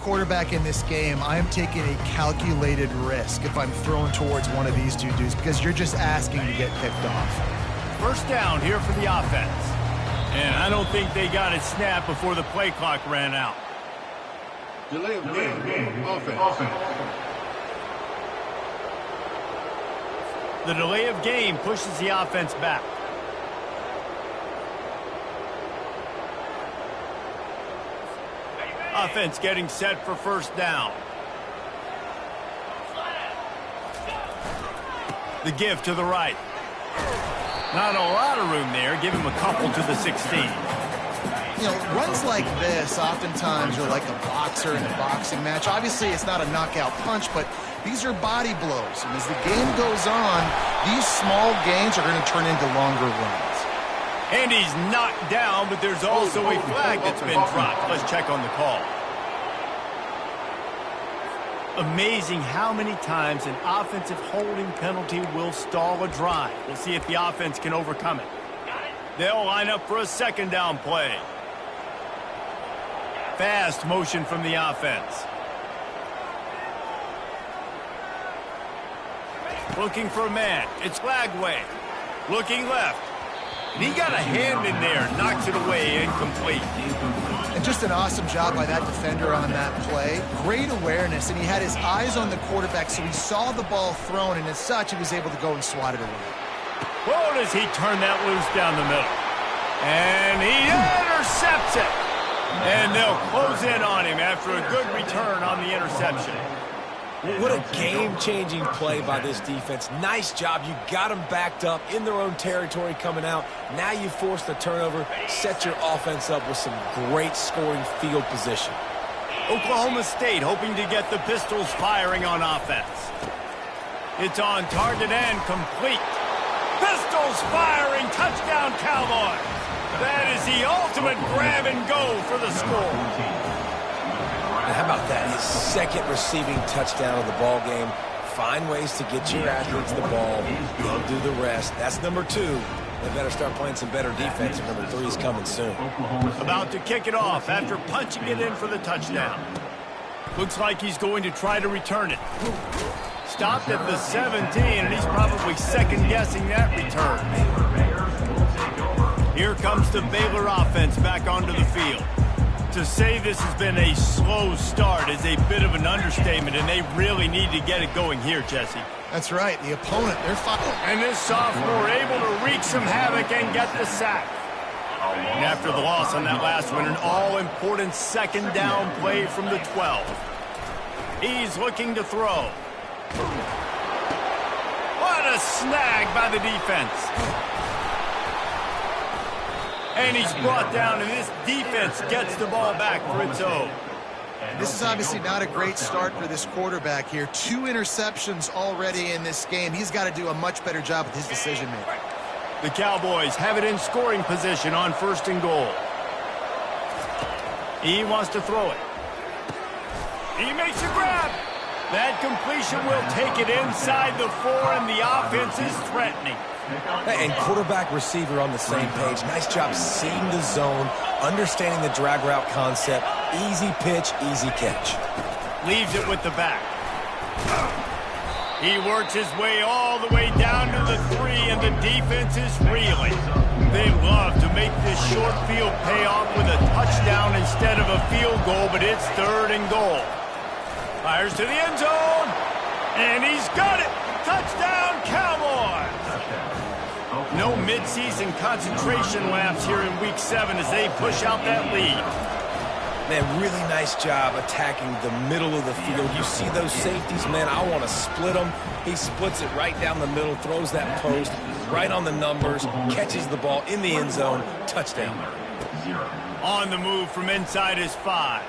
quarterback in this game, I am taking a calculated risk if I'm throwing towards one of these two dudes because you're just asking to get picked off. First down here for the offense. And I don't think they got it snapped before the play clock ran out. Delay of game. Offense. The delay of game pushes the offense back. Offense getting set for first down. The give to the right. Not a lot of room there. Give him a couple to the 16. You know, runs like this oftentimes are like a boxer in a boxing match. Obviously, it's not a knockout punch, but these are body blows. And as the game goes on, these small gains are going to turn into longer runs. And he's knocked down, but there's also a flag that's been dropped. Let's check on the call. Amazing how many times an offensive holding penalty will stall a drive. We'll see if the offense can overcome it. They'll line up for a second down play. Fast motion from the offense. Looking for a man. It's Lagway. Looking left. And he got a hand in there. Knocks it away. Incomplete. And just an awesome job by that defender on that play. Great awareness, and he had his eyes on the quarterback, so he saw the ball thrown, and as such, he was able to go and swat it away. Well, does he turn that loose down the middle? And he intercepts it. And they'll close in on him after a good return on the interception. What a game-changing play by this defense. Nice job. You got them backed up in their own territory coming out. Now you force the turnover, set your offense up with some great scoring field position. Oklahoma State hoping to get the Pistols firing on offense. It's on target and complete. Pistols firing, touchdown Cowboys. That is the ultimate grab and go for the score. Now, how about that? His second receiving touchdown of the ball game. Find ways to get your athletes the ball. They'll do the rest. That's number 2. They better start playing some better defense. Number 3 is coming soon. About to kick it off after punching it in for the touchdown. Looks like he's going to try to return it. Stopped at the 17, and he's probably second-guessing that return. Here comes the Baylor offense back onto the field. To say this has been a slow start is a bit of an understatement, and they really need to get it going here, Jesse. That's right. The opponent, they're fighting. And this sophomore able to wreak some havoc and get the sack. And after the loss on that last one, an all-important second down play from the 12. He's looking to throw. What a snag by the defense. And he's brought down, and this defense gets the ball back for its own. This is obviously not a great start for this quarterback here. 2 interceptions already in this game. He's got to do a much better job with his decision-making. The Cowboys have it in scoring position on first and goal. He wants to throw it. He makes a grab. That completion will take it inside the 4, and the offense is threatening. And quarterback receiver on the same page. Nice job seeing the zone, understanding the drag route concept. Easy pitch, easy catch. Leaves it with the back. He works his way all the way down to the 3, and the defense is reeling. They love to make this short field pay off with a touchdown instead of a field goal, but it's 3rd and goal. Fires to the end zone, and he's got it. Touchdown, Cowboys! No midseason concentration laps here in Week 7 as they push out that lead. Man, really nice job attacking the middle of the field. You see those safeties, man, I want to split them. He splits it right down the middle, throws that post right on the numbers, catches the ball in the end zone, touchdown. On the move from inside his 5.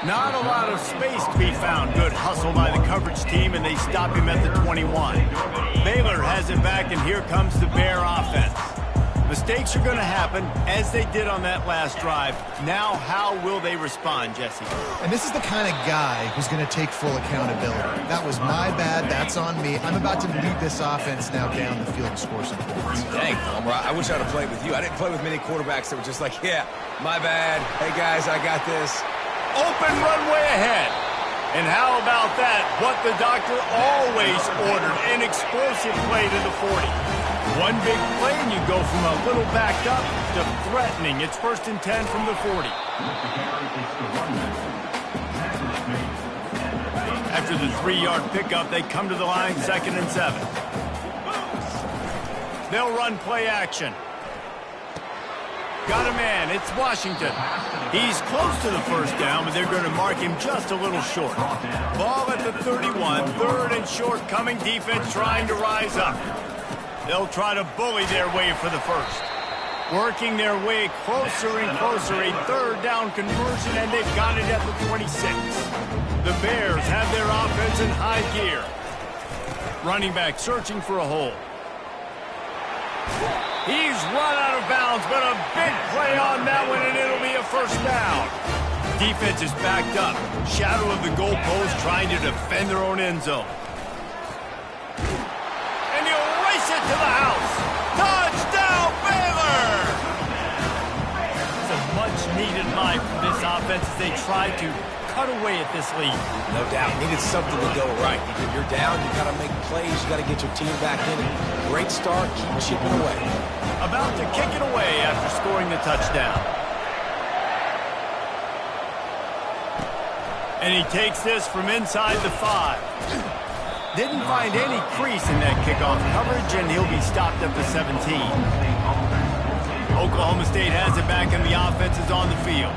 Not a lot of space to be found. Good hustle by the coverage team, and they stop him at the 21. Baylor has it back, and here comes the Bear offense. Mistakes are going to happen, as they did on that last drive. Now, how will they respond, Jesse? And this is the kind of guy who's going to take full accountability. That was my bad. That's on me. I'm about to lead this offense now down the field and score some points. Dang, Palmer, I wish I'd have played with you. I didn't play with many quarterbacks that were just like, yeah, my bad. Hey, guys, I got this. Open runway ahead. And how about that? What the doctor always ordered, an explosive play to the 40. One big play and you go from a little backed up to threatening. It's 1st and 10 from the 40. After the 3-yard pickup, they come to the line, 2nd and 7. They'll run play action. Got a man. It's Washington. He's close to the 1st down, but they're going to mark him just a little short. Ball at the 31, 3rd and short, coming defense trying to rise up. They'll try to bully their way for the 1st. Working their way closer and closer, a 3rd down conversion, and they've got it at the 26. The Bears have their offense in high gear. Running back searching for a hole. He's run out of bounds, but a big play on that one, and it'll be a 1st down. Defense is backed up. Shadow of the goalpost trying to defend their own end zone. And he'll race it to the house. Touchdown, Baylor! It's a much-needed line from this offense as they try to cut away at this lead. No doubt. Needed something to go right. You're down, you got to make plays, you got to get your team back in. Great start, keep chipping away. About to kick it away after scoring the touchdown. And he takes this from inside the 5. Didn't find any crease in that kickoff coverage, and he'll be stopped at the 17. Oklahoma State has it back, and the offense is on the field.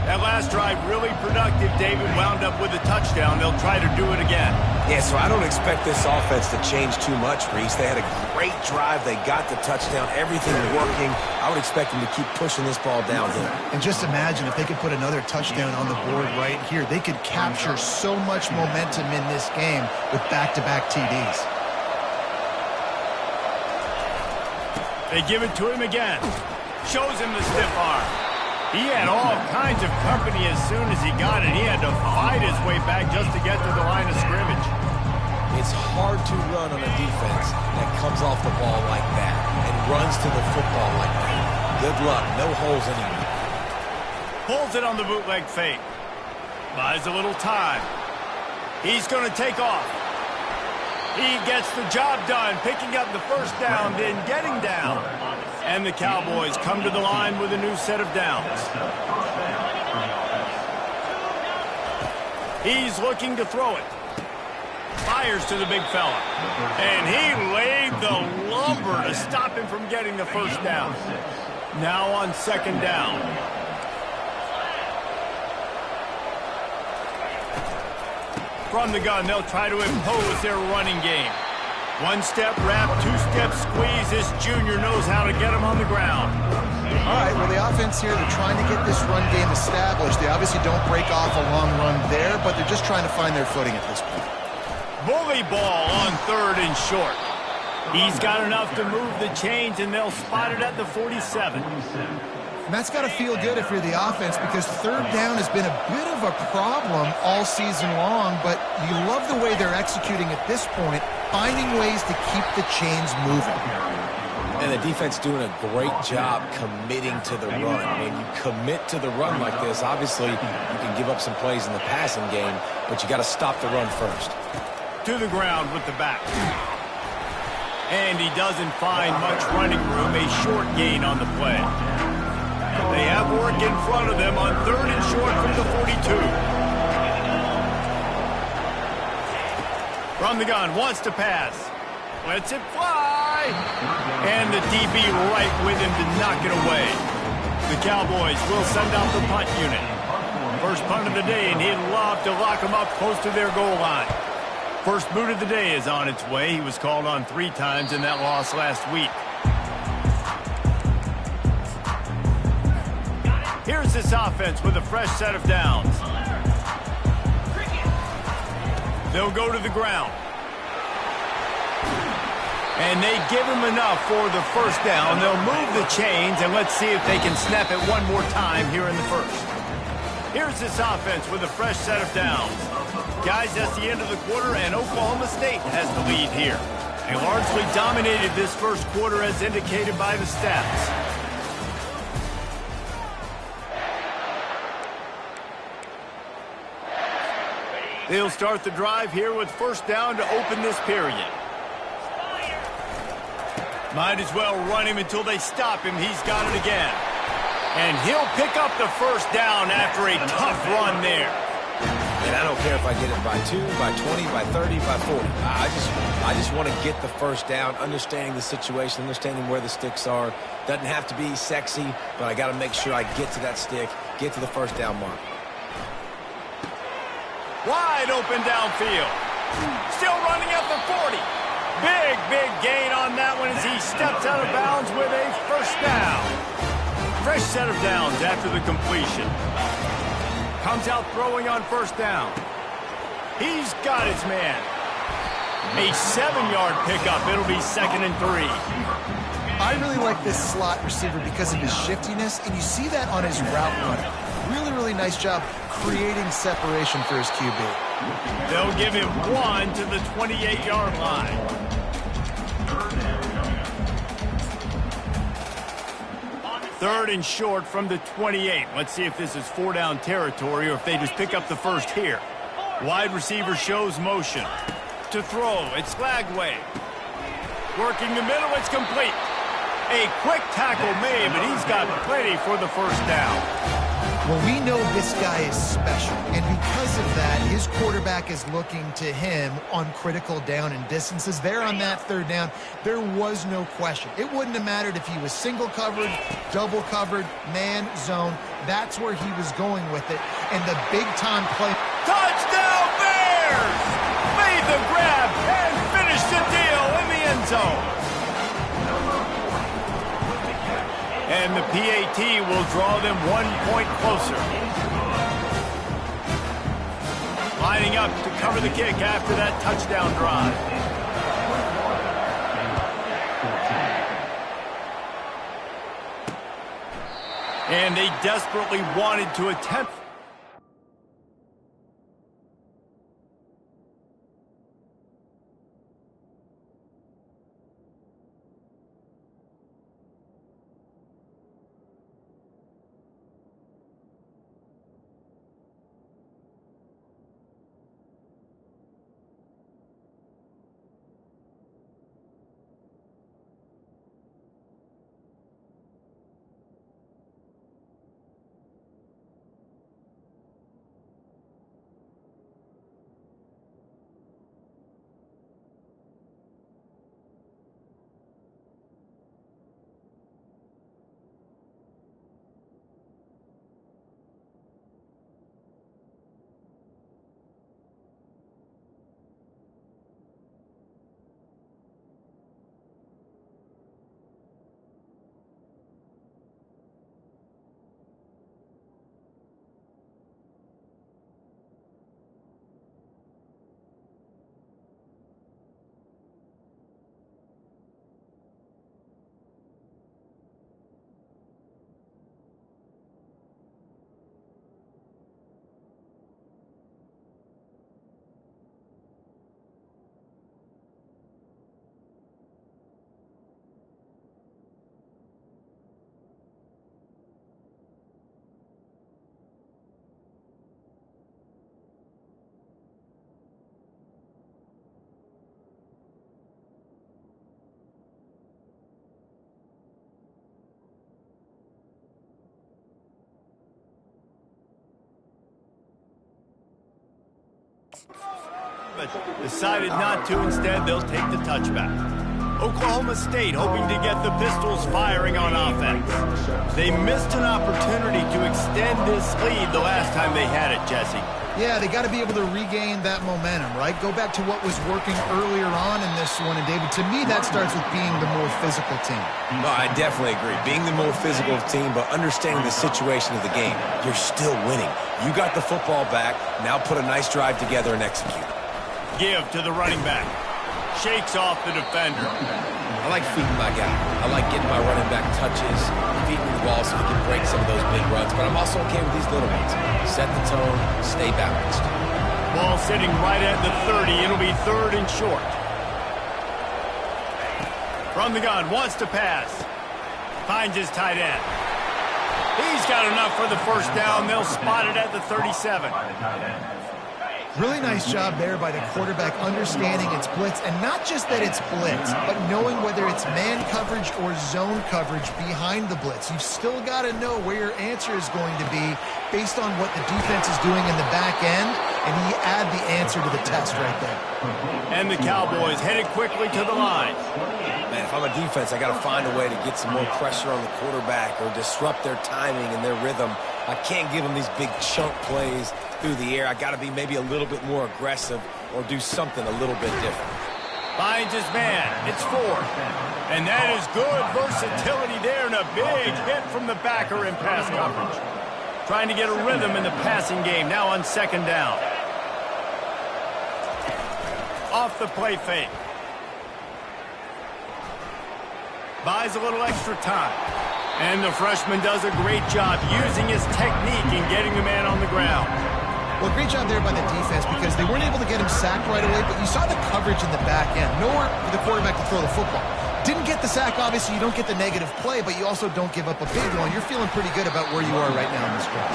That last drive really productive. David wound up with a touchdown. They'll try to do it again. Yeah, so I don't expect this offense to change too much, Reese. They had a great drive. They got the touchdown. Everything working. I would expect them to keep pushing this ball downhill. And just imagine if they could put another touchdown on the board right here. They could capture so much momentum in this game with back-to-back TDs. They give it to him again. Shows him the stiff arm. He had all kinds of company as soon as he got it. He had to fight his way back just to get to the line of scrimmage. It's hard to run on a defense that comes off the ball like that and runs to the football like that. Good luck. No holes anywhere. Pulls it on the bootleg fake. Buys a little time. He's going to take off. He gets the job done, picking up the 1st down, then getting down. And the Cowboys come to the line with a new set of downs. He's looking to throw it. Fires to the big fella. And he laid the lumber to stop him from getting the 1st down. Now on 2nd down. From the gun, they'll try to impose their running game. 1-step wrap, 2-step squeeze. This junior knows how to get him on the ground. All right, well, the offense here, they're trying to get this run game established. They obviously don't break off a long run there, but they're just trying to find their footing at this point. Bully ball on 3rd and short. He's got enough to move the chains, and they'll spot it at the 47. And that's got to feel good if you're the offense, because 3rd down has been a bit of a problem all season long, but you love the way they're executing at this point, finding ways to keep the chains moving. And the defense doing a great job committing to the run. When you commit to the run like this, obviously you can give up some plays in the passing game, but you got to stop the run first. To the ground with the back. And he doesn't find much running room, a short gain on the play. They have work in front of them on 3rd and short from the 42. From the gun, wants to pass. Lets it fly. And the DB right with him to knock it away. The Cowboys will send out the punt unit. First punt of the day, and he'd love to lock them up close to their goal line. First boot of the day is on its way. He was called on 3 times in that loss last week. Here's this offense with a fresh set of downs. They'll go to the ground. And they give him enough for the 1st down. They'll move the chains, and let's see if they can snap it one more time here in the 1st. Here's this offense with a fresh set of downs. Guys, that's the end of the quarter, and Oklahoma State has the lead here. They largely dominated this 1st quarter as indicated by the stats. They'll start the drive here with first down to open this period. Might as well run him until they stop him. He's got it again. And he'll pick up the first down after a tough run there. And I don't care if I get it by 2, by 20, by 30, by 40. I just want to get the first down, understanding the situation, understanding where the sticks are. Doesn't have to be sexy, but I got to make sure I get to that stick, get to the first down mark. Wide open downfield. Still running at the 40. Big gain on that one as he steps out of bounds with a first down. Fresh set of downs after the completion. Comes out throwing on first down. He's got his man. A 7-yard pickup. It'll be 2nd and 3. I really like this slot receiver because of his shiftiness, and you see that on his route running. Really nice job creating separation for his QB. They'll give him 1 to the 28-yard line. Third and short from the 28. Let's see if this is 4-down territory or if they just pick up the first here. Wide receiver shows motion. To throw, it's Slagway. Working the middle, it's complete. A quick tackle made, but he's got plenty for the first down. Well, we know this guy is special, and because of that, his quarterback is looking to him on critical down and distances. There on that third down, there was no question. It wouldn't have mattered if he was single covered, double covered, man, zone. That's where he was going with it, and the big-time play. Touchdown Bears! Made the grab and finished the deal in the end zone. And the PAT will draw them 1 point closer. Lining up to cover the kick after that touchdown drive. And they desperately wanted to attempt. But decided not to. Instead, they'll take the touchback. Oklahoma State hoping to get the Pistols firing on offense. They missed an opportunity to extend this lead the last time they had it, Jesse. Yeah, they got to be able to regain that momentum, right? Go back to what was working earlier on in this one. And, David, to me, that starts with being the more physical team. No, I definitely agree. Being the more physical team, but understanding the situation of the game. You're still winning. You got the football back. Now put a nice drive together and execute. Give to the running back. Shakes off the defender. I like feeding my guy. I like getting my running back touches, feeding the ball so he can break some of those big runs. But I'm also okay with these little ones. Set the tone, stay balanced. Ball sitting right at the 30. It'll be third and short. From the gun, wants to pass. Finds his tight end. He's got enough for the first down. They'll spot it at the 37. Really nice job there by the quarterback understanding it's blitz, and not just that it's blitz, but knowing whether it's man coverage or zone coverage behind the blitz. You've still got to know where your answer is going to be based on what the defense is doing in the back end, and he add the answer to the test right there. And the Cowboys headed quickly to the line. Man, if I'm a defense, I got to find a way to get some more pressure on the quarterback or disrupt their timing and their rhythm. I can't give them these big chunk plays through the air. I got to be maybe a little bit more aggressive or do something a little bit different. Finds his man. It's 4. And that is good versatility there and a big hit from the backer in pass coverage. Trying to get a rhythm in the passing game now on 2nd down. Off the play fake. Buys a little extra time. And the freshman does a great job using his technique and getting the man on the ground. Well, great job there by the defense because they weren't able to get him sacked right away, but you saw the coverage in the back end. Nowhere for the quarterback to throw the football. Didn't get the sack, obviously. You don't get the negative play, but you also don't give up a big one. You're feeling pretty good about where you are right now in this drive.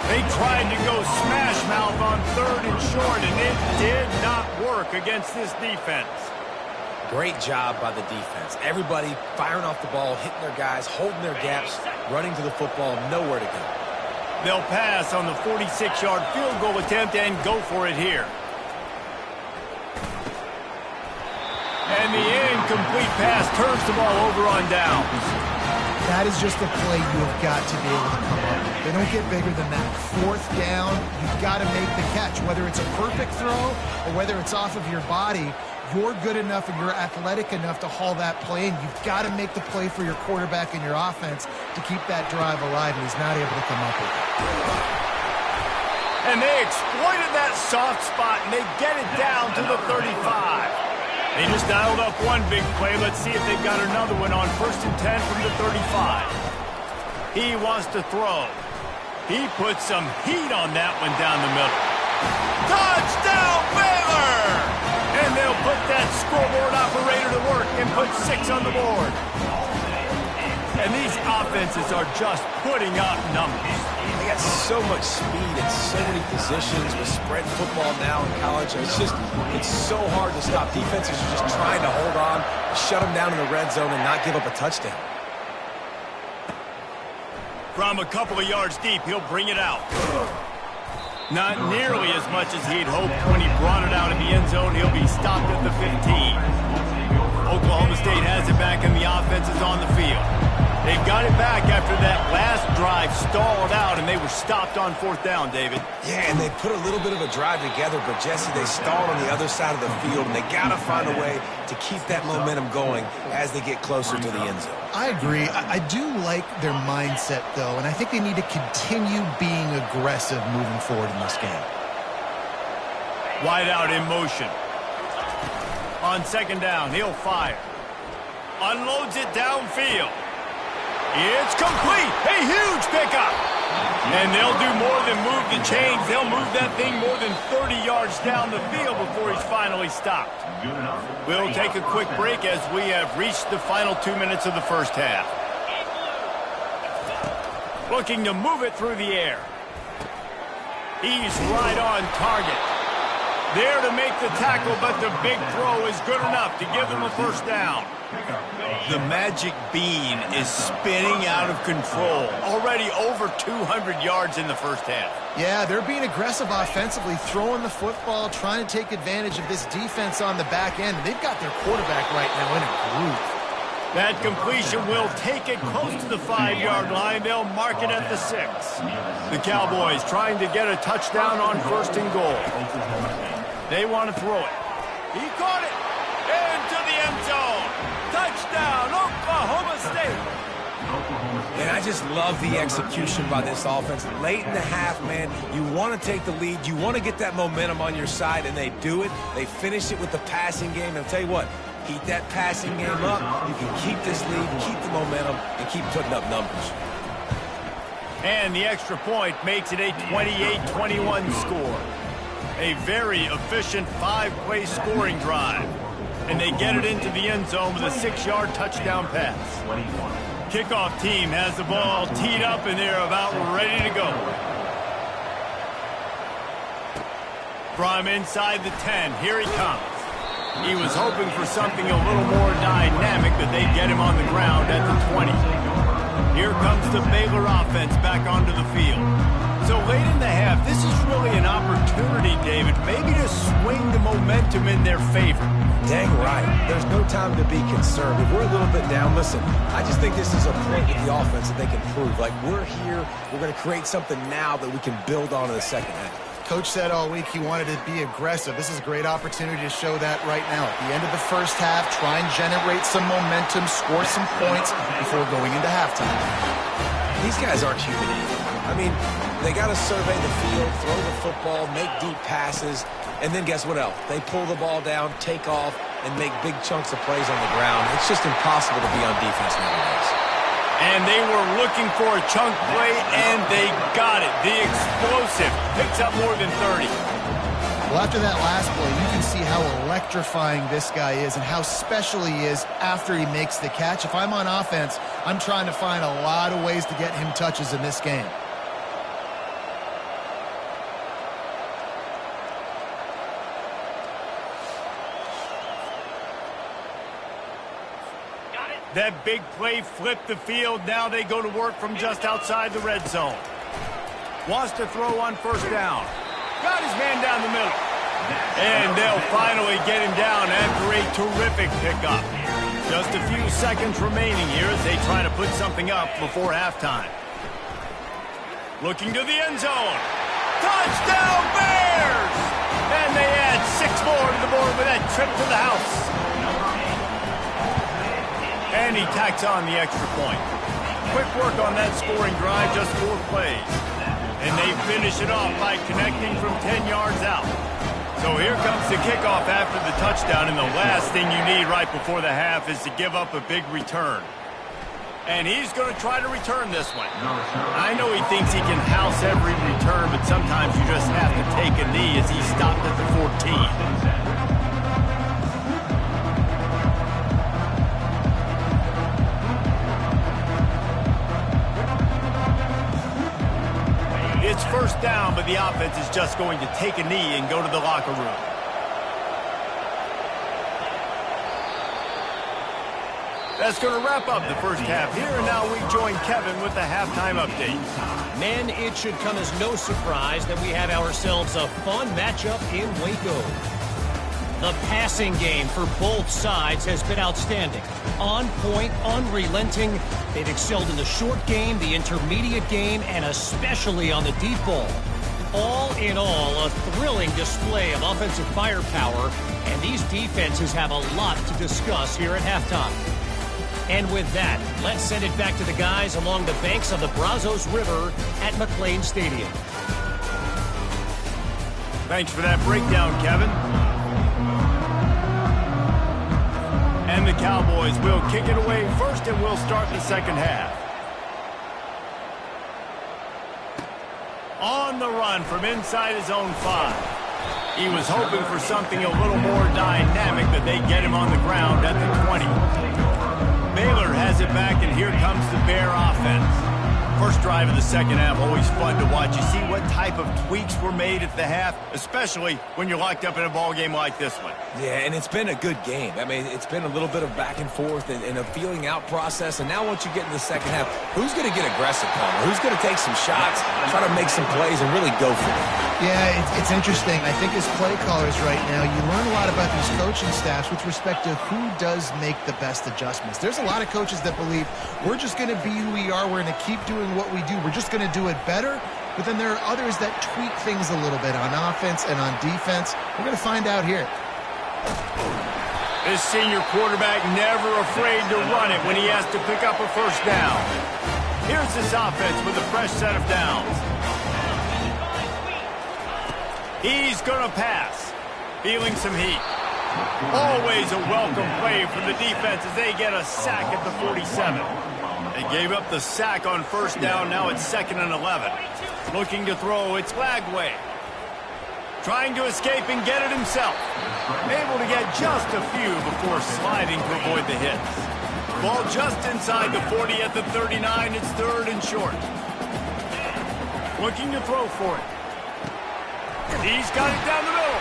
They tried to go smash mouth on 3rd and short, and it did not work against this defense. Great job by the defense. Everybody firing off the ball, hitting their guys, holding their gaps, running to the football, nowhere to go. They'll pass on the 46-yard field goal attempt and go for it here. And the incomplete pass turns the ball over on downs. That is just a play you have got to be able to come up with. They don't get bigger than that. 4th down, you've got to make the catch. Whether it's a perfect throw or whether it's off of your body, you're good enough and you're athletic enough to haul that play, and you've got to make the play for your quarterback and your offense to keep that drive alive, and he's not able to come up with it. And they exploited that soft spot, and they get it down to the 35. They just dialed up one big play. Let's see if they've got another one on 1st and 10 from the 35. He wants to throw. He puts some heat on that one down the middle. Touchdown, Baylor! And they'll put that scoreboard operator to work and put 6 on the board. And these offenses are just putting up numbers. They got so much speed and so many positions with spread football now in college. It's so hard to stop. Defenses are just trying to hold on, shut them down in the red zone, and not give up a touchdown. From a couple of yards deep, he'll bring it out. Not nearly as much as he'd hoped when he brought it out in the end zone. He'll be stopped at the 15. Oklahoma State has it back, and the offense is on the field. They've got it back after that last drive stalled out, and they were stopped on 4th down, David. Yeah, and they put a little bit of a drive together, but, Jesse, they stalled on the other side of the field, and they got to find a way to keep that momentum going as they get closer to the end zone. I agree. I do like their mindset, though, and I think they need to continue being aggressive moving forward in this game. Wide out in motion. On 2nd down, he'll fire. Unloads it downfield. It's complete. A huge pickup. And they'll do more than move the chains. They'll move that thing more than 30 yards down the field before he's finally stopped. We'll take a quick break as we have reached the final 2 minutes of the first half. Looking to move it through the air. He's right on target. There to make the tackle, but the big throw is good enough to give them a 1st down. The magic bean is spinning out of control. Already over 200 yards in the first half. Yeah, they're being aggressive offensively, throwing the football, trying to take advantage of this defense on the back end. They've got their quarterback right now in a groove. That completion will take it close to the 5-yard line. They'll mark it at the 6. The Cowboys trying to get a touchdown on 1st and goal. They want to throw it. He caught it into the end zone. Touchdown, Oklahoma State. And I just love the execution by this offense. Late in the half, man, you want to take the lead. You want to get that momentum on your side, and they do it. They finish it with the passing game. And I'll tell you what, keep that passing game up. You can keep this lead, keep the momentum, and keep putting up numbers. And the extra point makes it a 28-21 score. A very efficient 5-play scoring drive. And they get it into the end zone with a 6-yard touchdown pass. Kickoff team has the ball teed up, and they're about ready to go. From inside the 10, here he comes. He was hoping for something a little more dynamic, but they get him on the ground at the 20. Here comes the Baylor offense back onto the field. So late in the half, this is really an opportunity, David, maybe to swing the momentum in their favor. Dang right. There's no time to be concerned. If we're a little bit down, listen, I just think this is a point with the offense that they can prove. Like, we're here, we're going to create something now that we can build on in the second half. Coach said all week he wanted to be aggressive. This is a great opportunity to show that right now. At the end of the first half, try and generate some momentum, score some points before going into halftime. These guys aren't human either. I mean, they got to survey the field, throw the football, make deep passes, and then guess what else? They pull the ball down, take off, and make big chunks of plays on the ground. It's just impossible to be on defense nowadays. And they were looking for a chunk play, and they got it. The explosive picks up more than 30. Well, after that last play, you can see how electrifying this guy is and how special he is after he makes the catch. If I'm on offense, I'm trying to find a lot of ways to get him touches in this game. That big play flipped the field. Now they go to work from just outside the red zone. Wants to throw on first down. Got his man down the middle. And they'll finally get him down after a terrific pickup. Just a few seconds remaining here as they try to put something up before halftime. Looking to the end zone. Touchdown Bears! And they add 6 more to the board with that trip to the house. And he tacks on the extra point. Quick work on that scoring drive, just 4 plays. And they finish it off by connecting from 10 yards out. So here comes the kickoff after the touchdown, and the last thing you need right before the half is to give up a big return. And he's going to try to return this one. I know he thinks he can house every return, but sometimes you just have to take a knee as he stopped at the 14. It's first down, but the offense is just going to take a knee and go to the locker room. That's going to wrap up the first half here, and now we join Kevin with the halftime update. Men, it should come as no surprise that we have ourselves a fun matchup in Waco. The passing game for both sides has been outstanding. On point, unrelenting. They've excelled in the short game, the intermediate game, and especially on the deep ball. All in all, a thrilling display of offensive firepower, and these defenses have a lot to discuss here at halftime. And with that, let's send it back to the guys along the banks of the Brazos River at McLean Stadium. Thanks for that breakdown, Kevin. And the Cowboys will kick it away first, and we'll start the second half. On the run from inside his own 5. He was hoping for something a little more dynamic, but they get him on the ground at the 20. Baylor has it back, and here comes the Bear offense. First drive of the second half, always fun to watch. You see what type of tweaks were made at the half, especially when you're locked up in a ball game like this one. Yeah, and it's been a good game. I mean, it's been a little bit of back and forth and a feeling out process. And now once you get in the second half, who's going to get aggressive, Palmer? Who's going to take some shots, try to make some plays, and really go for it? Yeah, it's interesting. I think as play callers right now, you learn a lot about these coaching staffs with respect to who does make the best adjustments. There's a lot of coaches that believe we're just going to be who we are. We're going to keep doing what we do. We're just going to do it better. But then there are others that tweak things a little bit on offense and on defense. We're going to find out here. This senior quarterback never afraid to run it when he has to pick up a first down. Here's this offense with a fresh set of downs. He's going to pass. Feeling some heat. Always a welcome play from the defense as they get a sack at the 47. They gave up the sack on first down. Now it's 2nd and 11. Looking to throw. It's Lagway. Trying to escape and get it himself. Able to get just a few before sliding to avoid the hits. Ball just inside the 40 at the 39. It's 3rd and short. Looking to throw for it. He's got it down the middle.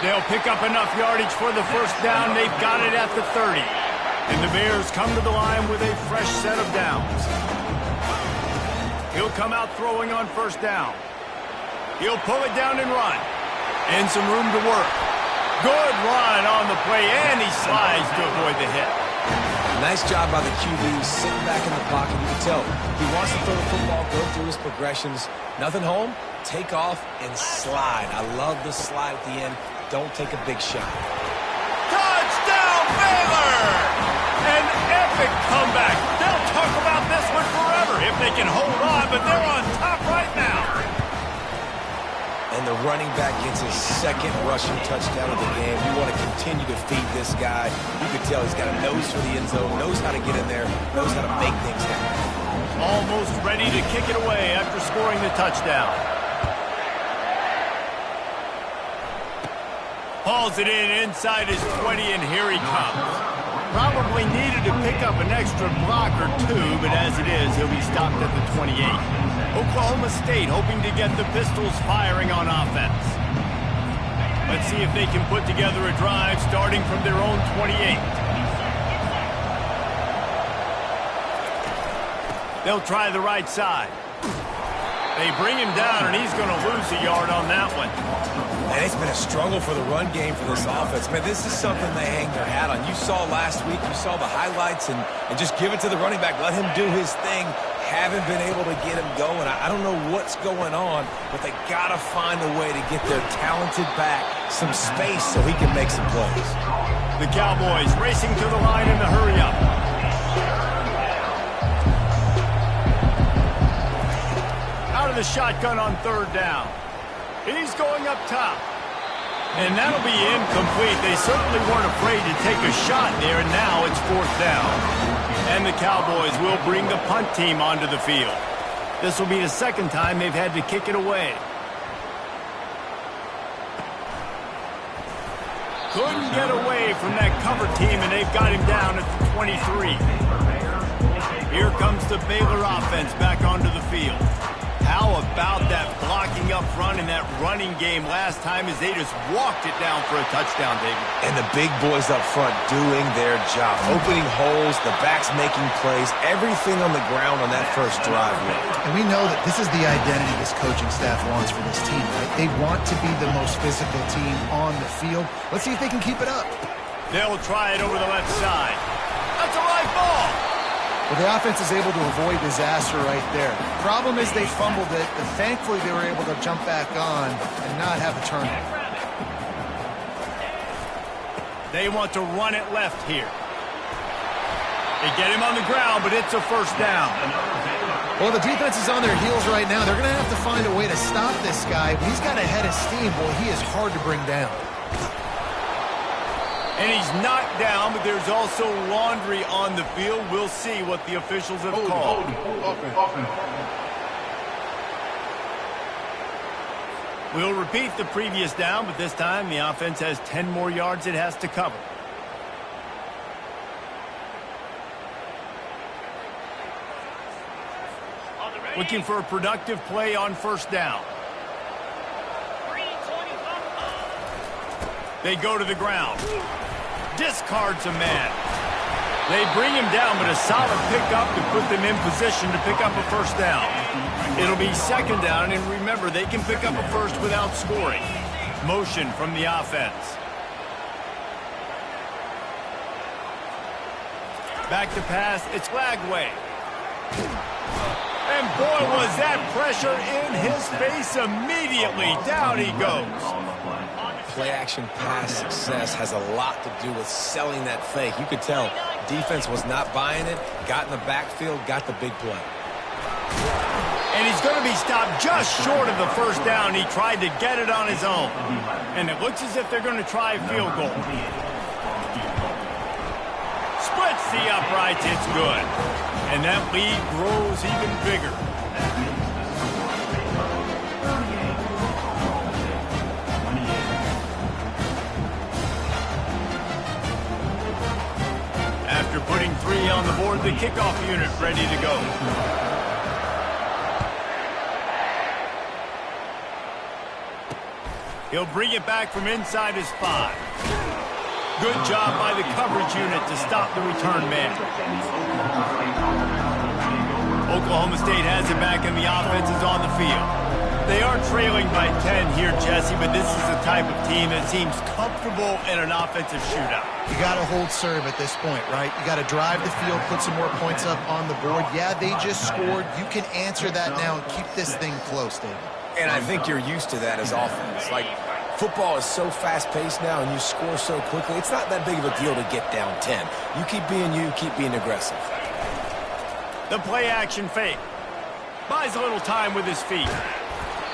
They'll pick up enough yardage for the first down. They've got it at the 30. And the Bears come to the line with a fresh set of downs. He'll come out throwing on first down. He'll pull it down and run. And some room to work. Good run on the play, and he slides to avoid the hit. Nice job by the QB, sitting back in the pocket. You can tell he wants to throw the football, go through his progressions. Nothing home, take off, and slide. I love the slide at the end. Don't take a big shot. Touchdown, Baylor! An epic comeback. They'll talk about this one forever if they can hold on, but they're on top right now. And the running back gets his second rushing touchdown of the game. You want to continue to feed this guy. You can tell he's got a nose for the end zone, knows how to get in there, knows how to make things happen. Almost ready to kick it away after scoring the touchdown. Hauls it in inside his 20, and here he comes. Probably needed to pick up an extra block or two, but as it is, he'll be stopped at the 28. Oklahoma State hoping to get the Pistols firing on offense. Let's see if they can put together a drive starting from their own 28. They'll try the right side. They bring him down, and he's going to lose a yard on that one. And it's been a struggle for the run game for this offense. Man, this is something they hang their hat on. You saw last week, you saw the highlights, and just give it to the running back. Let him do his thing. Haven't been able to get him going. I don't know what's going on, but they got to find a way to get their talented back some space so he can make some plays. The Cowboys racing to the line in the hurry-up. Out of the shotgun on third down. He's going up top. And that'll be incomplete. They certainly weren't afraid to take a shot there, and now it's fourth down. And the Cowboys will bring the punt team onto the field. This will be the second time they've had to kick it away. Couldn't get away from that cover team, and they've got him down at the 23. Here comes the Baylor offense back onto the field. How about that blocking up front in that running game last time as they just walked it down for a touchdown, David? And the big boys up front doing their job. Opening holes, the backs making plays, everything on the ground on that first drive. And we know that this is the identity this coaching staff wants for this team, right? They want to be the most physical team on the field. Let's see if they can keep it up. They'll try it over the left side. That's a live ball. Well, the offense is able to avoid disaster right there. Problem is they fumbled it, but thankfully they were able to jump back on and not have a turnover. They want to run it left here. They get him on the ground, but it's a first down. Well, the defense is on their heels right now. They're going to have to find a way to stop this guy. He's got a head of steam. Boy, he is hard to bring down. And he's knocked down, but there's also laundry on the field. We'll see what the officials have called. We'll repeat the previous down, but this time the offense has 10 more yards it has to cover. Looking for a productive play on first down. They go to the ground. Discards a man. They bring him down, but a solid pickup to put them in position to pick up a first down. It'll be second down, and remember, they can pick up a first without scoring. Motion from the offense. Back to pass, it's Lagway. And boy, was that pressure in his face immediately. Down he goes. Play-action pass success has a lot to do with selling that fake. You could tell defense was not buying it, got in the backfield, got the big play. And he's going to be stopped just short of the first down. He tried to get it on his own. And it looks as if they're going to try a field goal. Splits the uprights, it's good. And that lead grows even bigger. After putting 3 on the board, the kickoff unit ready to go. He'll bring it back from inside his 5. Good job by the coverage unit to stop the return man. Oklahoma State has it back and the offense is on the field. They are trailing by 10 here, Jesse, but this is the type of team that seems comfortable in an offensive shootout. You got to hold serve at this point, right? You got to drive the field, put some more points up on the board. Yeah, they just scored. You can answer that now and keep this thing close, David. And I think you're used to that as offense. Like, football is so fast-paced now and you score so quickly. It's not that big of a deal to get down 10. You keep being you, keep being aggressive. The play-action fake. Buys a little time with his feet.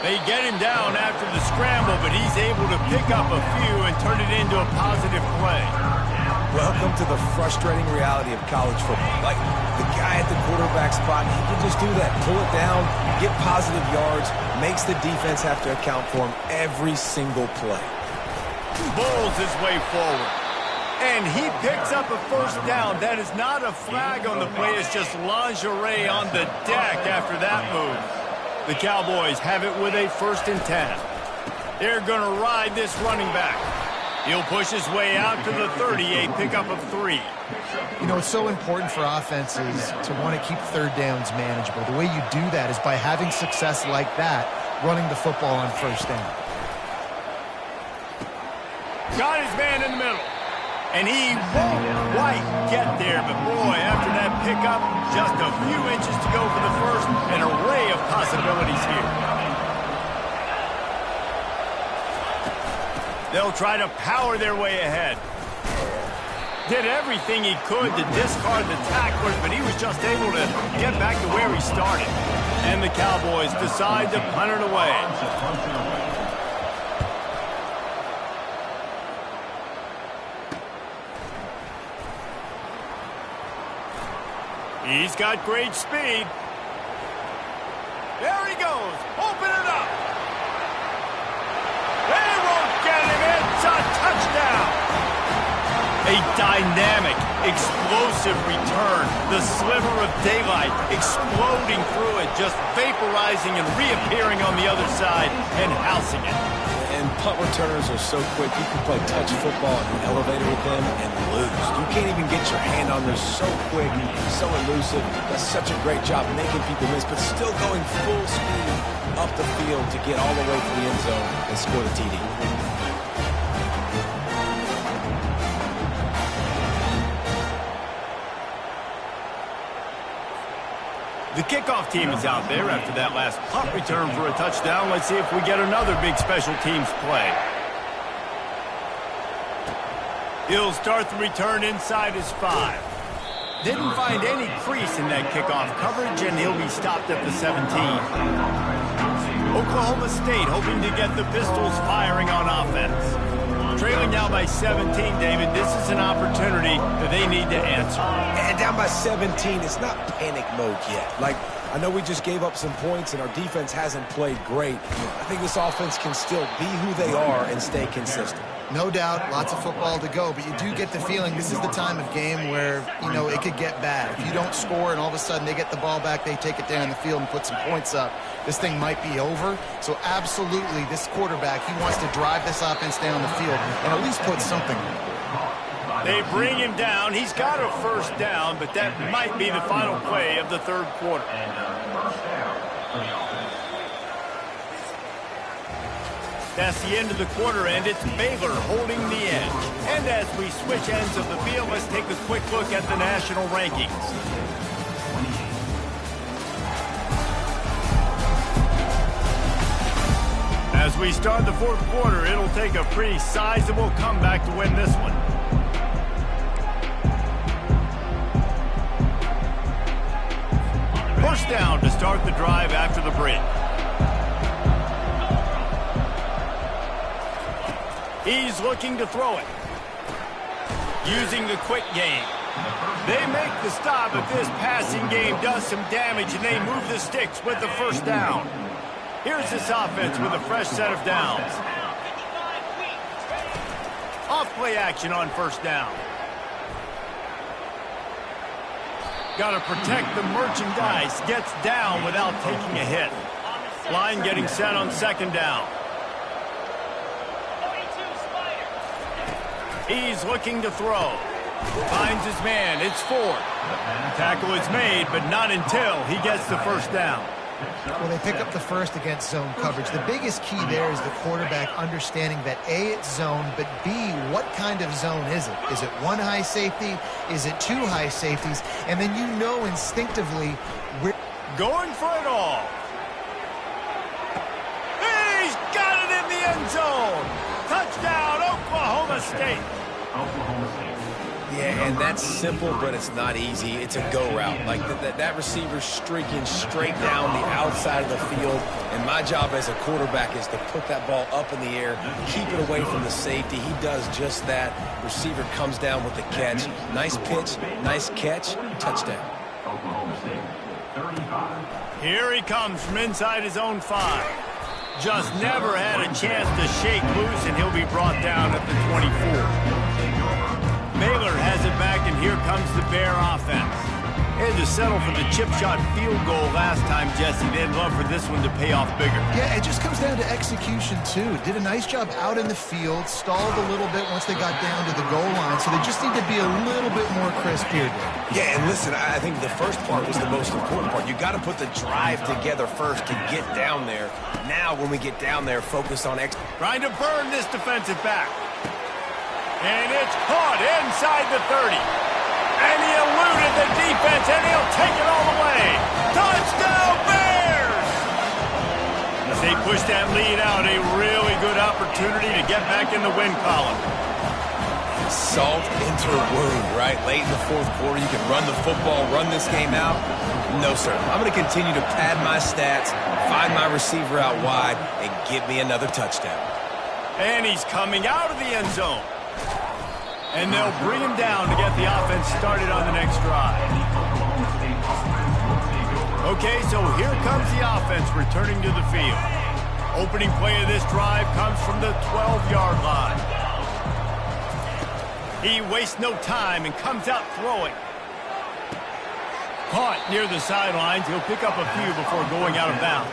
They get him down after the scramble, but he's able to pick up a few and turn it into a positive play. Welcome to the frustrating reality of college football. Like, the guy at the quarterback spot, he can just do that. Pull it down, get positive yards, makes the defense have to account for him every single play. Bowls his way forward. And he picks up a first down. That is not a flag on the play. It's just lingerie on the deck after that move. The Cowboys have it with a 1st and 10. They're going to ride this running back. He'll push his way out to the 30, a pickup of 3. You know, it's so important for offenses to want to keep third downs manageable. The way you do that is by having success like that, running the football on 1st down. Got his man in the middle. And he won't quite get there, but boy, after that pickup, just a few inches to go for the first, an array of possibilities here. They'll try to power their way ahead. Did everything he could to discard the tacklers, but he was just able to get back to where he started. And the Cowboys decide to punt it away. He's got great speed. There he goes. Open it up. They won't get him. It's a touchdown. A dynamic, explosive return. The sliver of daylight exploding through it, just vaporizing and reappearing on the other side and housing it. And punt returners are so quick, you can play touch football in an elevator with them and lose. You can't even get your hand on them. So quick, so elusive. Does such a great job making people miss, but still going full speed up the field to get all the way to the end zone and score the TD. The kickoff team is out there after that last punt return for a touchdown. Let's see if we get another big special teams play. He'll start the return inside his 5. Didn't find any crease in that kickoff coverage, and he'll be stopped at the 17. Oklahoma State hoping to get the Pistols firing on offense. Trailing now by 17, David. This is an opportunity that they need to answer. And down by 17, it's not panic mode yet. Like, I know we just gave up some points and our defense hasn't played great. I think this offense can still be who they are and stay consistent. No doubt, lots of football to go, but you do get the feeling this is the time of game where, you know, it could get bad. If you don't score and all of a sudden they get the ball back, they take it down the field and put some points up, this thing might be over. So absolutely, this quarterback, he wants to drive this offense down the field and at least put something on the board. They bring him down. He's got a first down, but that might be the final play of the 3rd quarter. That's the end of the quarter, and it's Baylor holding the edge. And as we switch ends of the field, let's take a quick look at the national rankings. As we start the 4th quarter, it'll take a pretty sizable comeback to win this one. First down to start the drive after the break. He's looking to throw it. Using the quick game. They make the stop, but this passing game does some damage, and they move the sticks with the first down. Here's this offense with a fresh set of downs. Off play action on first down. Got to protect the merchandise. Gets down without taking a hit. Line getting set on second down. He's looking to throw. Finds his man. It's fourth. Tackle is made, but not until he gets the first down. Well, they pick up the first against zone coverage. The biggest key there is the quarterback understanding that A, it's zone, but B, what kind of zone is it? Is it one high safety? Is it two high safeties? And then you know instinctively where... Going for it all. He's got it in the end zone. Touchdown, Oklahoma State. Yeah, and that's simple, but it's not easy. It's a go route. Like that receiver's streaking straight down the outside of the field, and my job as a quarterback is to put that ball up in the air, keep it away from the safety. He does just that. Receiver comes down with the catch. Nice pitch, nice catch, touchdown. Here he comes from inside his own 5. Just never had a chance to shake loose, and he'll be brought down at the 24. Baylor has it back, and here comes the Bear offense. They had to settle for the chip shot field goal last time, Jesse. They'd love for this one to pay off bigger. Yeah, it just comes down to execution, too. Did a nice job out in the field, stalled a little bit once they got down to the goal line, so they just need to be a little bit more crisp here. Yeah, and listen, I think the first part was the most important part. You got to put the drive together first to get down there. Now, when we get down there, focus on trying to burn this defensive back. And it's caught inside the 30. And he eluded the defense, and he'll take it all the way. Touchdown, Bears! As they push that lead out, a really good opportunity to get back in the win column. Salt into a wound, right? Late in the fourth quarter, you can run the football, run this game out. No, sir. I'm going to continue to pad my stats, find my receiver out wide, and give me another touchdown. And he's coming out of the end zone. And they'll bring him down to get the offense started on the next drive. Okay, so here comes the offense returning to the field. Opening play of this drive comes from the 12-yard line. He wastes no time and comes out throwing. Caught near the sidelines. He'll pick up a few before going out of bounds.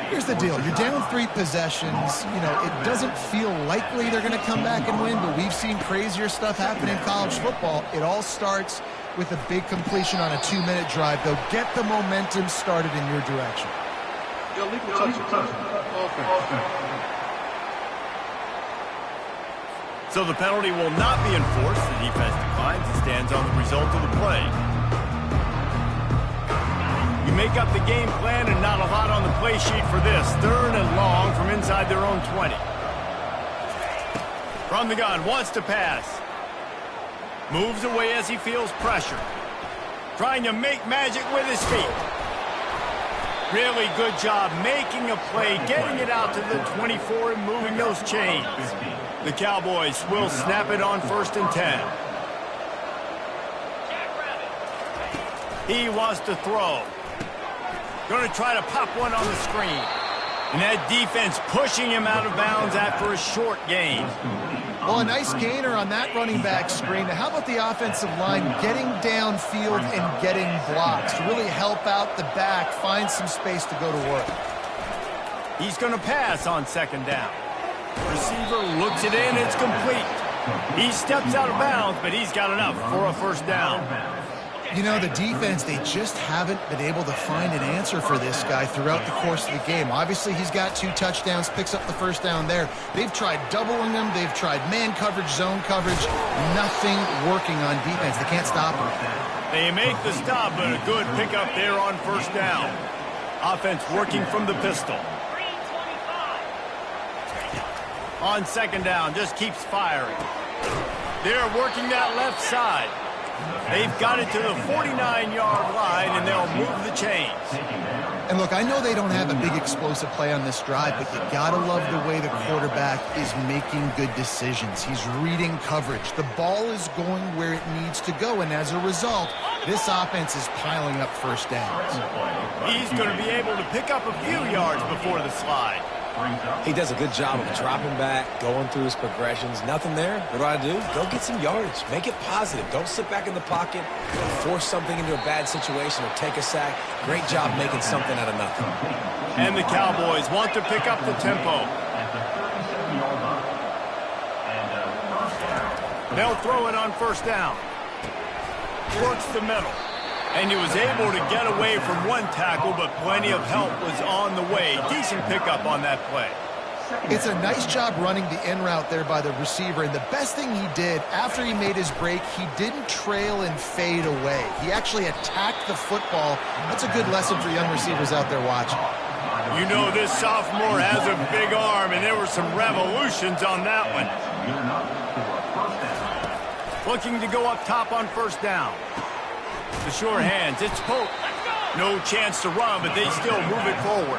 Here's the deal. You're down 3 possessions. You know, it doesn't feel likely they're going to come back and win, but we've seen crazier stuff happen in college football. It all starts with a big completion on a 2-minute drive. They'll get the momentum started in your direction. So the penalty will not be enforced. The defense declines and stands on the result of the play. You make up the game plan and not a lot on the play sheet for this. 3rd and long from inside their own 20. From the gun, wants to pass. Moves away as he feels pressure. Trying to make magic with his feet. Really good job making a play, getting it out to the 24 and moving those chains. The Cowboys will snap it on 1st and 10. He wants to throw. Going to try to pop one on the screen. And that defense pushing him out of bounds after a short gain. Well, a nice gainer on that running back screen. Now, how about the offensive line getting downfield and getting blocks to really help out the back, find some space to go to work? He's going to pass on 2nd down. Receiver looks it in. It's complete. He steps out of bounds, but he's got enough for a 1st down. You know, the defense, they just haven't been able to find an answer for this guy throughout the course of the game. Obviously, he's got 2 touchdowns, picks up the 1st down there. They've tried doubling him. They've tried man coverage, zone coverage. Nothing working on defense. They can't stop him. They make the stop, but a good pickup there on 1st down. Offense working from the pistol. On 2nd down, just keeps firing. They're working that left side. They've got it to the 49-yard line, and they'll move the chains. And look, I know they don't have a big explosive play on this drive, but you got to love the way the quarterback is making good decisions. He's reading coverage. The ball is going where it needs to go, and as a result, this offense is piling up 1st downs. He's going to be able to pick up a few yards before the slide. He does a good job of dropping back, going through his progressions. Nothing there. What do? Go get some yardage. Make it positive. Don't sit back in the pocket, force something into a bad situation, or take a sack. Great job making something out of nothing. And the Cowboys want to pick up the tempo. They'll throw it on first down. Works the middle. And he was able to get away from one tackle, but plenty of help was on the way. Decent pickup on that play. It's a nice job running the in route there by the receiver, and the best thing he did after he made his break, he didn't trail and fade away. He actually attacked the football. That's a good lesson for young receivers out there watching. You know this sophomore has a big arm, and there were some revolutions on that one. Looking to go up top on first down. The sure hands, it's Pope. No chance to run, but they still move it forward.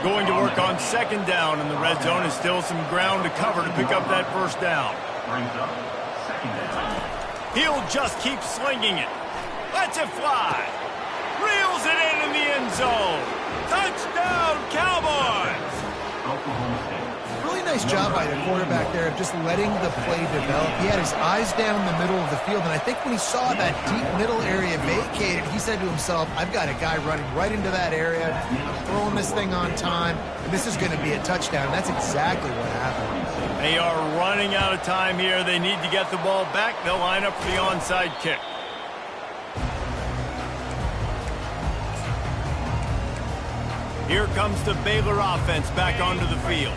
Going to work on second down in the red zone, and still some ground to cover to pick up that first down. He'll just keep slinging it. Lets it fly. Reels it in the end zone. Touchdown, Cowboys! Really nice job by the quarterback there of just letting the play develop. He had his eyes down the middle of the field, and I think when he saw that deep middle area vacated, he said to himself, I've got a guy running right into that area. I'm throwing this thing on time, and this is going to be a touchdown. That's exactly what happened. They are running out of time here. They need to get the ball back. They'll line up for the onside kick. Here comes the Baylor offense back onto the field.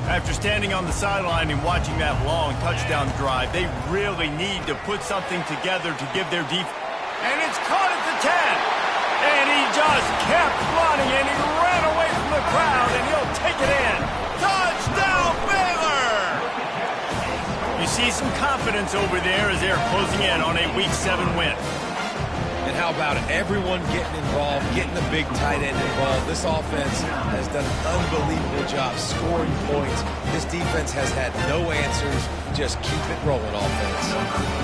After standing on the sideline and watching that long touchdown drive, they really need to put something together to give their defense. And it's caught at the 10. And he just kept running, and he ran away from the crowd, and he'll take it in. Touchdown, Baylor! You see some confidence over there as they're closing in on a Week 7 win. And how about it? Everyone getting involved, getting the big tight end involved. This offense has done an unbelievable job scoring points. This defense has had no answers. Just keep it rolling, offense.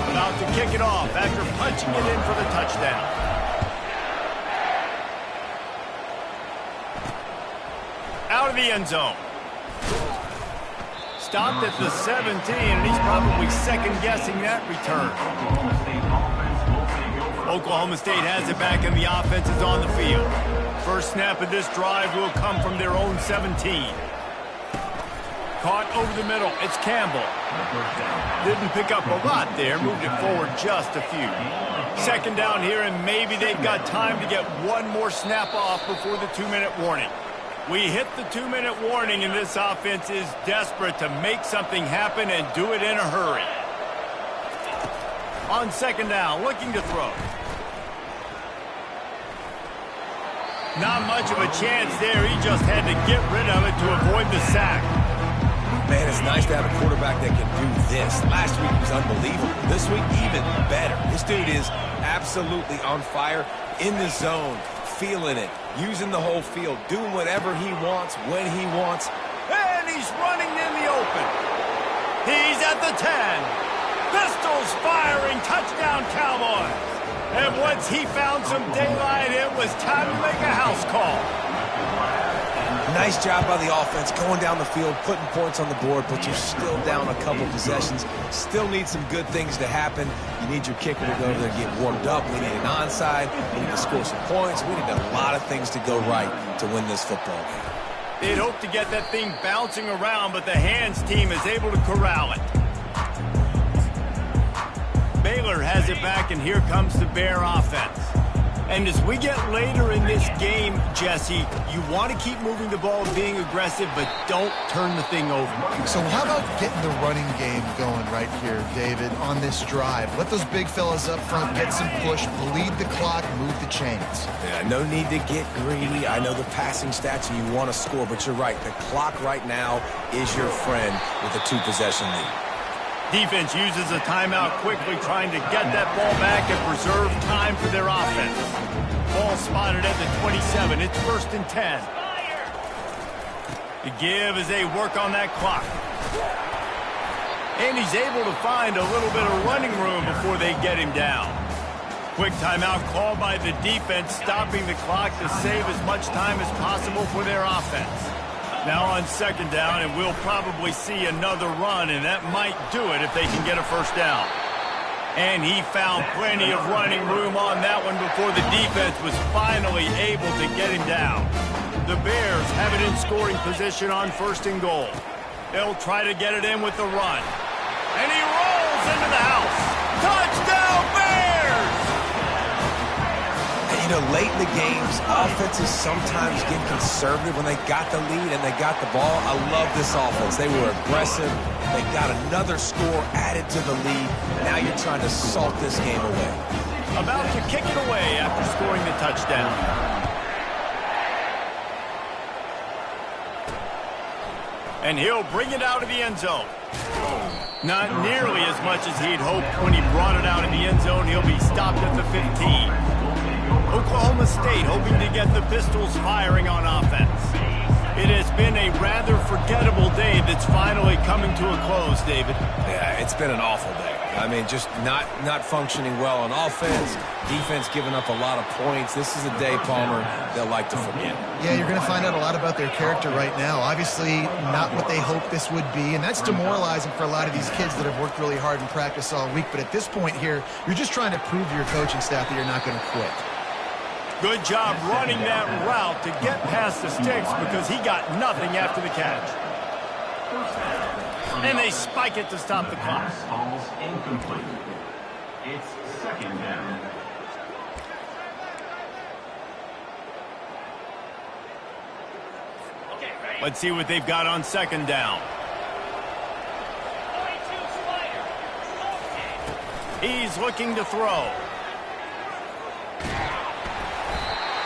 About to kick it off after punching it in for the touchdown. Out of the end zone. Stopped at the 17, and he's probably second-guessing that return. Oklahoma State has it back, and the offense is on the field. First snap of this drive will come from their own 17. Caught over the middle. It's Campbell. Didn't pick up a lot there. Moved it forward just a few. Second down here, and maybe they've got time to get one more snap off before the 2-minute warning. We hit the 2-minute warning, and this offense is desperate to make something happen and do it in a hurry. On second down, looking to throw. Not much of a chance there. He just had to get rid of it to avoid the sack. Man, it's nice to have a quarterback that can do this. Last week was unbelievable. This week, even better. This dude is absolutely on fire, in the zone, feeling it, using the whole field, doing whatever he wants, when he wants. And he's running in the open. He's at the 10. Pistols firing, touchdown Cowboys. And once he found some daylight, it was time to make a house call. Nice job by the offense, going down the field, putting points on the board, but you're still down a couple possessions. Still need some good things to happen. You need your kicker to go over there and get warmed up. We need an onside. We need to score some points. We need a lot of things to go right to win this football game. They'd hope to get that thing bouncing around, but the hands team is able to corral it. Baylor has it back, and here comes the Bear offense. And as we get later in this game, Jesse, you want to keep moving the ball, being aggressive, but don't turn the thing over. So how about getting the running game going right here, David, on this drive? Let those big fellas up front get some push, bleed the clock, move the chains. Yeah, no need to get greedy. I know the passing stats and you want to score, but you're right. The clock right now is your friend with a 2-possession lead. Defense uses a timeout quickly, trying to get that ball back and preserve time for their offense. Ball spotted at the 27. It's 1st and 10. The give as they work on that clock. And he's able to find a little bit of running room before they get him down. Quick timeout called by the defense, stopping the clock to save as much time as possible for their offense. Now on second down, and we'll probably see another run, and that might do it if they can get a first down. And he found plenty of running room on that one before the defense was finally able to get him down. The Bears have it in scoring position on 1st and goal. They'll try to get it in with the run. And he rolls into the house. Touchdown, Bears! And, you know, late in the games, offenses sometimes get conservative when they got the lead and they got the ball. I love this offense. They were aggressive. They got another score added to the lead. Now you're trying to salt this game away. About to kick it away after scoring the touchdown. And he'll bring it out of the end zone. Not nearly as much as he'd hoped when he brought it out of the end zone. He'll be stopped at the 15. Oklahoma State hoping to get the Pistols firing on offense. It has been a rather forgettable day that's finally coming to a close, David. Yeah, it's been an awful day. I mean, just not functioning well on offense, defense giving up a lot of points. This is a day, Palmer, they'll like to forget. Yeah, you're going to find out a lot about their character right now. Obviously, not what they hoped this would be, and that's demoralizing for a lot of these kids that have worked really hard in practice all week. But at this point here, you're just trying to prove to your coaching staff that you're not going to quit. Good job running that route to get past the sticks because he got nothing after the catch. And they spike it to stop the clock. Ball's incomplete. It's second down. Let's see what they've got on second down. He's looking to throw.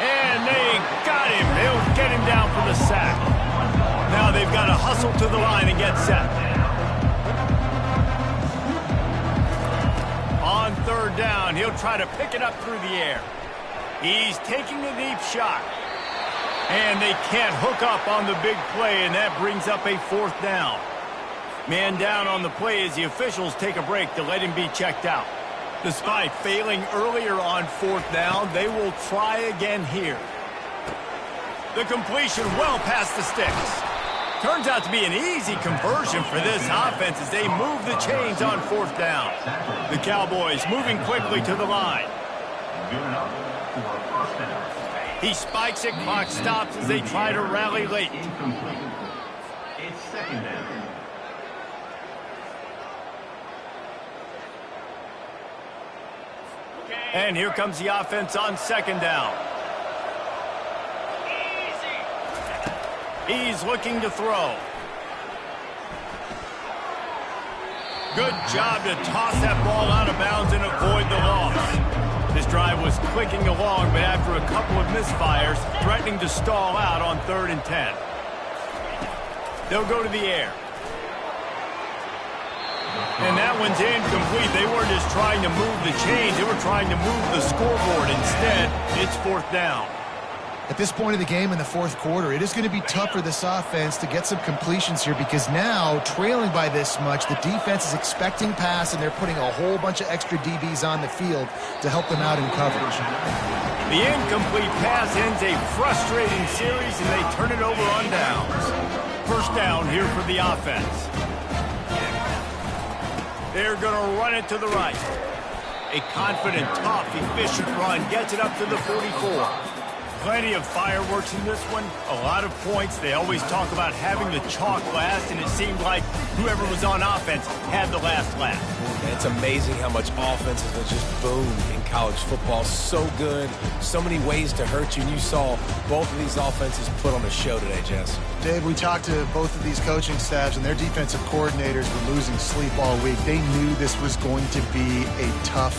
And they got him. They'll get him down for the sack. Now they've got to hustle to the line and get set. On third down, he'll try to pick it up through the air. He's taking a deep shot. And they can't hook up on the big play, and that brings up a fourth down. Man down on the play as the officials take a break to let him be checked out. Despite failing earlier on fourth down, they will try again here. The completion well past the sticks. Turns out to be an easy conversion for this offense as they move the chains on fourth down. The Cowboys moving quickly to the line. He spikes it, clock stops as they try to rally late. It's second down. And here comes the offense on second down. He's looking to throw. Good job to toss that ball out of bounds and avoid the loss. This drive was clicking along, but after a couple of misfires, threatening to stall out on 3rd and 10. They'll go to the air. And that one's incomplete. They weren't just trying to move the chains. They were trying to move the scoreboard. Instead, it's fourth down. At this point of the game in the fourth quarter, it is going to be tough for this offense to get some completions here because now, trailing by this much, the defense is expecting pass, and they're putting a whole bunch of extra DBs on the field to help them out in coverage. The incomplete pass ends a frustrating series, and they turn it over on downs. First down here for the offense. They're going to run it to the right. A confident, tough, efficient run gets it up to the 44. Plenty of fireworks in this one, a lot of points. They always talk about having the chalk last, and it seemed like whoever was on offense had the last laugh. It's amazing how much offenses have just boomed in college football. So good, so many ways to hurt you, and you saw both of these offenses put on a show today, Jess. Dave, we talked to both of these coaching staffs, and their defensive coordinators were losing sleep all week. They knew this was going to be a tough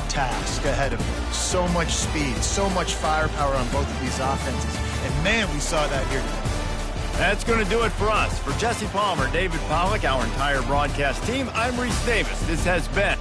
task ahead of them. So much speed, so much firepower on both of these offenses. And, man, we saw that here today. That's going to do it for us. For Jesse Palmer, David Pollack, our entire broadcast team, I'm Reese Davis. This has been